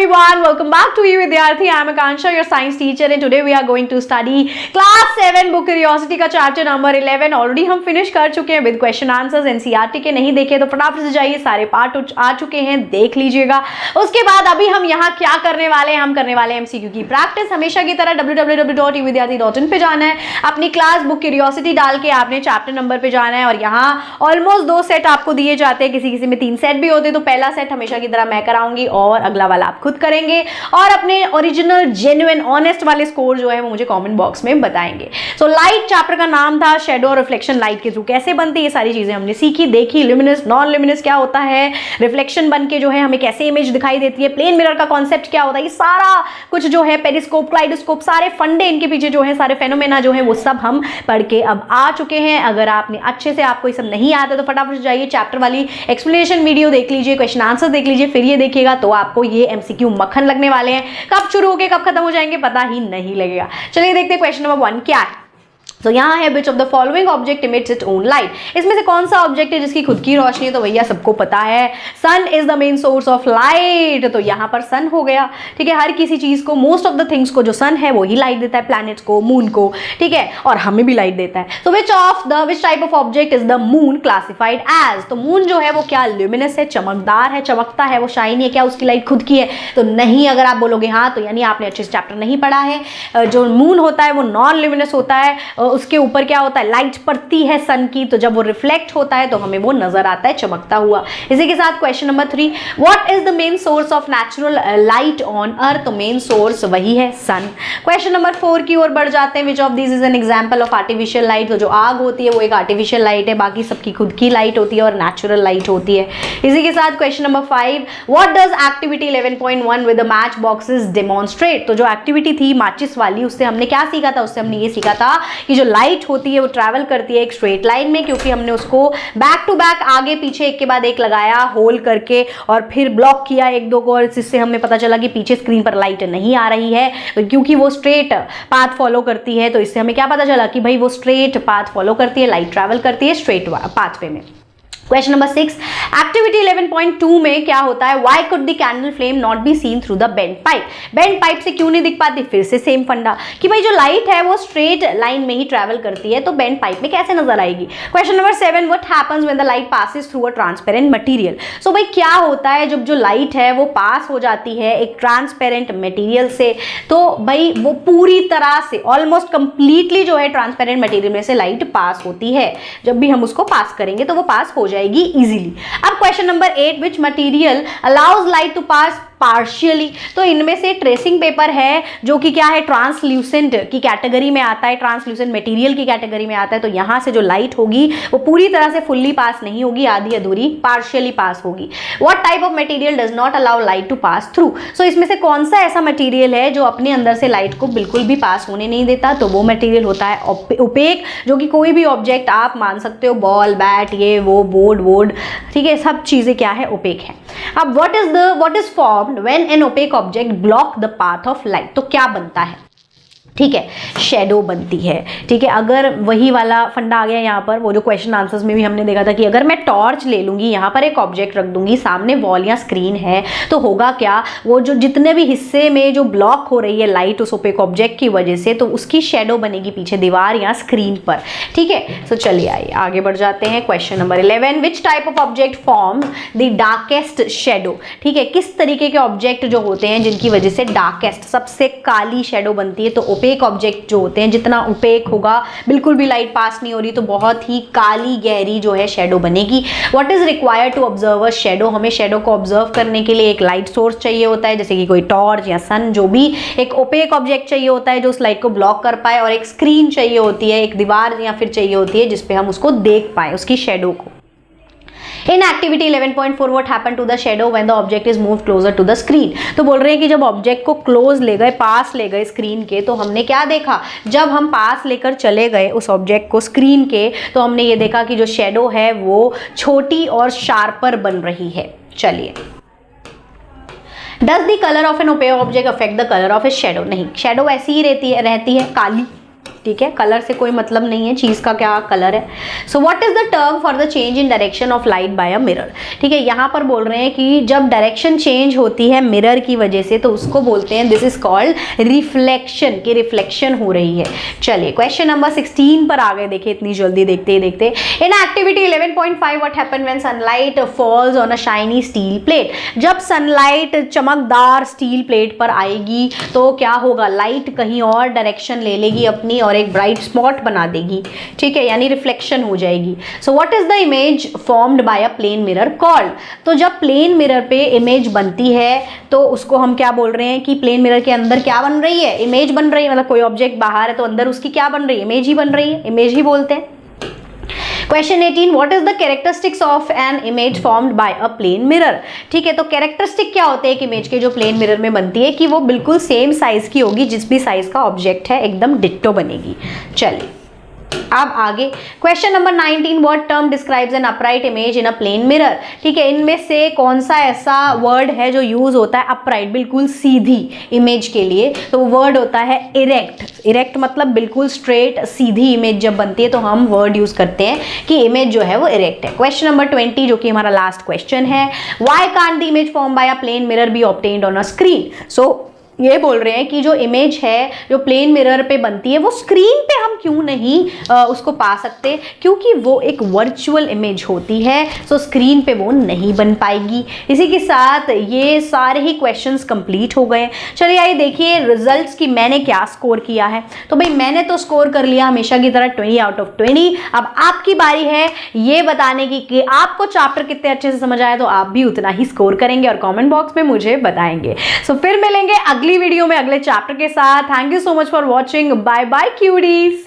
everyone, welcome back to you Vidyarthi. I am Akansha, your science teacher, and today we are going to study class 7 book curiosity का chapter number 11. Already हम finish कर चुके हैं with question answers. NCERT के नहीं देखे तो फटाफट से जाइए, सारे पार्ट आ चुके हैं, देख लीजिएगा. उसके बाद अभी हम यहाँ क्या करने वाले हैं, हम करने वाले हैं MCQ की प्रैक्टिस. हमेशा की तरह www.uvidyarthi.in पे जाना है, अपनी क्लास बुक क्यूरियोसिटी डाल के आपने चैप्टर नंबर पे जाना है और यहाँ ऑलमोस्ट 2 सेट आपको दिए जाते हैं, किसी किसी में 3 सेट भी होते हैं. तो पहला सेट हमेशा की तरह मैं कराऊंगी और अगला वाला आप खुद करेंगे और अपने ओरिजिनल जेन्युइन ऑनेस्ट वाले स्कोर जो है वो मुझे कमेंट बॉक्स में बताएंगे. सो लाइट चैप्टर का नाम था, शेडो और रिफ्लेक्शन लाइट के थ्रू कैसे बनती है, ये सारी चीजें हमने सीखी, देखी. ल्यूमिनस नॉन ल्यूमिनस क्या होता है, रिफ्लेक्शन बन के जो है हमें कैसे इमेज दिखाई देती है, प्लेन मिरर का कॉन्सेप्ट क्या होता है, ये सारा कुछ जो है पेरिस्कोप, क्लाइडोस्कोप, सारे फंडे इनके पीछे जो है, सारे फेनोमेना जो है वो सब हम पढ़ के अब आ चुके हैं. अगर आपने अच्छे से आपको ये सब नहीं आता तो फटाफट जाइए चैप्टर वाली एक्सप्लेनेशन वीडियो देख लीजिए, क्वेश्चन आंसर देख लीजिए, फिर ये देखिएगा तो आपको ये MCQ मक्खन लगने वाले हैं. कब शुरू होके कब खत्म हो जाएंगे पता ही नहीं लगेगा. चलिए देखते हैं क्वेश्चन नंबर 1 क्या है. तो यहाँ है which of the following object emits its own light. इसमें से कौन सा ऑब्जेक्ट है जिसकी खुद की रोशनी है, तो भैया सबको पता है sun is the main source of light. तो यहाँ पर सन हो गया. ठीक है, हर किसी चीज को, मोस्ट ऑफ द थिंग्स को जो सन है वो ही लाइट देता है, प्लैनेट्स को, मून को, ठीक है, और हमें भी लाइट देता है. तो which type of object is the moon classified as. तो मून जो है वो क्या ल्यूमिनस है, चमकदार है, चमकता है, वो शाइनी है, क्या उसकी लाइट खुद की है, तो नहीं. अगर आप बोलोगे हाँ तो यानी आपने अच्छे से चैप्टर नहीं पढ़ा है. जो मून होता है वो नॉन ल्यूमिनस होता है, उसके ऊपर क्या होता है, लाइट पड़ती है सन की, तो जब वो रिफ्लेक्ट होता है तो हमें वो नजर आता है चमकता हुआ. इसी के साथ question number 3, what is the main source of natural light on earth. तो मेन सोर्स वही है सन. क्वेश्चन नंबर 4 की ओर बढ़ जाते हैं. Which of this is an example of artificial light. तो जो आग होती है वो एक आर्टिफिशियल लाइट है, बाकी सबकी खुद की लाइट होती है और नेचुरल लाइट होती है. इसी के साथ question number 5, what does activity 11.1 with the match boxes demonstrate. तो जो एक्टिविटी थी माचिस वाली, उससे हमने क्या सीखा था, उससे हमने ये सीखा था कि जो लाइट होती है वो ट्रैवल करती है एक स्ट्रेट लाइन में, क्योंकि हमने उसको बैक टू बैक आगे पीछे एक के बाद एक लगाया होल करके और फिर ब्लॉक किया एक दो को, और इससे हमें पता चला कि पीछे स्क्रीन पर लाइट नहीं आ रही है. तो क्योंकि वो स्ट्रेट पाथ फॉलो करती है तो इससे हमें क्या पता चला कि भाई वो स्ट्रेट पाथ फॉलो करती है, लाइट ट्रैवल करती है स्ट्रेट पाथवे में. क्वेश्चन नंबर 6, एक्टिविटी 11.2 में क्या होता है, why could the candle flame not be seen through the bent pipe. Bent pipe से क्यों नहीं दिख पाती. फिर से सेम फंडा कि भाई जो लाइट है वो स्ट्रेट लाइन में ही ट्रैवल करती है, तो बेंट पाइप में कैसे नजर आएगी. Question number 7, what happens when the light passes through a transparent material. So भाई क्या होता है जब जो लाइट है वो पास हो जाती है एक ट्रांसपेरेंट मटेरियल से, तो भाई वो पूरी तरह से ऑलमोस्ट कंप्लीटली जो है ट्रांसपेरेंट मटेरियल में से लाइट पास होती है. जब भी हम उसको पास करेंगे तो वो पास हो जाएगी इजीली. अब question number 8, which material allows light to pass partially. तो इनमें से ट्रेसिंग पेपर है जो कि क्या है, ट्रांसल्यूसेंट की कैटेगरी में आता है, ट्रांसल्यूसेंट मटेरियल की कैटेगरी में आता है. तो यहां से जो लाइट होगी वो पूरी तरह से फुल्ली पास नहीं होगी, आधी अधूरी पार्शियली पास होगी. What type of material does not allow light to pass through. So इसमें से कौन सा ऐसा मटेरियल है जो अपने अंदर से लाइट को बिल्कुल भी पास होने नहीं देता. तो वो मटेरियल होता है ओपेक, जो कि कोई भी ऑब्जेक्ट आप मान सकते हो, बॉल, बैट, ये वो, बोर्ड, ठीक है, सब चीजें क्या है, ओपेक है. अब what is formed when an opaque object block the path of light. तो क्या बनता है, ठीक है, शेडो बनती है. ठीक है, अगर वही वाला फंडा आ गया यहाँ पर, वो जो क्वेश्चन आंसर्स में भी हमने देखा था कि अगर मैं टॉर्च ले लूँगी, यहाँ पर एक ऑब्जेक्ट रख दूंगी, सामने वॉल या स्क्रीन है, तो होगा क्या, वो जो जितने भी हिस्से में जो ब्लॉक हो रही है लाइट उस ओपेक ऑब्जेक्ट की वजह से, तो उसकी शेडो बनेगी पीछे दीवार या स्क्रीन पर. ठीक है, तो चलिए आइए आगे बढ़ जाते हैं. Question number 11, which type of object form the darkest shadow. ठीक है, किस तरीके के ऑब्जेक्ट जो होते हैं जिनकी वजह से डार्केस्ट, सबसे काली शेडो बनती है. तो ओपेक ऑब्जेक्ट जो होते हैं, जितना ओपेक होगा, बिल्कुल भी लाइट पास नहीं हो रही, तो बहुत ही काली गहरी जो है शेडो बनेगी. What is required to observe a shadow. हमें शेडो को ऑब्जर्व करने के लिए एक लाइट सोर्स चाहिए होता है, जैसे कि कोई टॉर्च या सन, जो भी एक ओपेक ऑब्जेक्ट चाहिए होता है जो उस लाइट को ब्लॉक कर पाए, और एक स्क्रीन चाहिए होती है, एक दीवार या फिर चाहिए होती है जिसपे हम उसको देख पाए, उसकी शेडो को. In activity 11.4, what happened to the shadow when the object is moved closer to the screen. तो बोल रहे हैं कि जब ऑब्जेक्ट को क्लोज ले गए, पास ले गए स्क्रीन के, तो हमने क्या देखा, जब हम पास लेकर चले गए उस ऑब्जेक्ट को स्क्रीन के, तो हमने ये देखा कि जो शेडो है वो छोटी और शार्पर बन रही है. चलिए, does the colour of an opaque object affect the colour of a shadow. नहीं, शेडो ऐसी ही रहती है काली. ठीक है, कलर से कोई मतलब नहीं है, चीज का क्या कलर है। सो what is the term for the change in direction of light by a mirror. ठीक है, यहाँ पर बोल रहे हैं कि जब डायरेक्शन चेंज होती है मिरर की वजह से तो उसको बोलते हैं दिस इज कॉल्ड रिफ्लेक्शन, कि रिफ्लेक्शन हो रही है। चलिए क्वेश्चन नंबर 16 पर आ गए, देखिए इतनी जल्दी देखते ही देखते। In activity 11.5 what happen when sunlight falls on a shiny steel plate. जब सनलाइट चमकदार स्टील प्लेट पर आएगी तो क्या होगा, लाइट कहीं और डायरेक्शन ले लेगी अपनी और एक ब्राइट स्पॉट बना देगी। ठीक है, यानी रिफ्लेक्शन हो जाएगी। So what is the image formed by a plane mirror called. तो जब प्लेन मिरर पे इमेज बनती है तो उसको हम क्या बोल रहे हैं कि प्लेन मिरर के अंदर क्या बन रही है, इमेज बन रही है। मतलब कोई ऑब्जेक्ट बाहर है तो अंदर उसकी क्या बन रही है, इमेज ही बन रही है, इमेज ही बोलते हैं। Question 18 what is the characteristics of an image formed by a plane mirror. ठीक है, तो कैरेक्टरिस्टिक क्या होते हैं एक इमेज के जो प्लेन मिरर में बनती है, कि वो बिल्कुल सेम साइज की होगी, जिस भी साइज का ऑब्जेक्ट है एकदम डिट्टो बनेगी। चलिए अब आगे question number 19 what term describes an upright image in a plane mirror. ठीक है, इनमें से कौन सा ऐसा वर्ड है जो यूज होता है अपराइट, बिल्कुल सीधी इमेज के लिए, तो वो वर्ड होता है इरेक्ट। इरेक्ट मतलब बिल्कुल स्ट्रेट सीधी इमेज जब बनती है तो हम वर्ड यूज करते हैं कि इमेज जो है वो इरेक्ट है। क्वेश्चन नंबर 20 जो कि हमारा लास्ट क्वेश्चन है, why can't the image form by a plane mirror be obtained on a screen. So ये बोल रहे हैं कि जो इमेज है जो प्लेन मिरर पे बनती है वो स्क्रीन पे हम क्यों नहीं उसको पा सकते, क्योंकि वो एक वर्चुअल इमेज होती है, सो स्क्रीन पे वो नहीं बन पाएगी। इसी के साथ ये सारे ही क्वेश्चंस कंप्लीट हो गए। चलिए आइए देखिए रिजल्ट्स की मैंने क्या स्कोर किया है। तो भाई मैंने तो स्कोर कर लिया हमेशा की तरह 20 आउट ऑफ 20। अब आपकी बारी है ये बताने की कि आपको चैप्टर कितने अच्छे से समझ आया, तो आप भी उतना ही स्कोर करेंगे और कॉमेंट बॉक्स में मुझे बताएंगे। सो फिर मिलेंगे अगली वीडियो में अगले चैप्टर के साथ। Thank you so much for watching, bye bye क्यूडीज।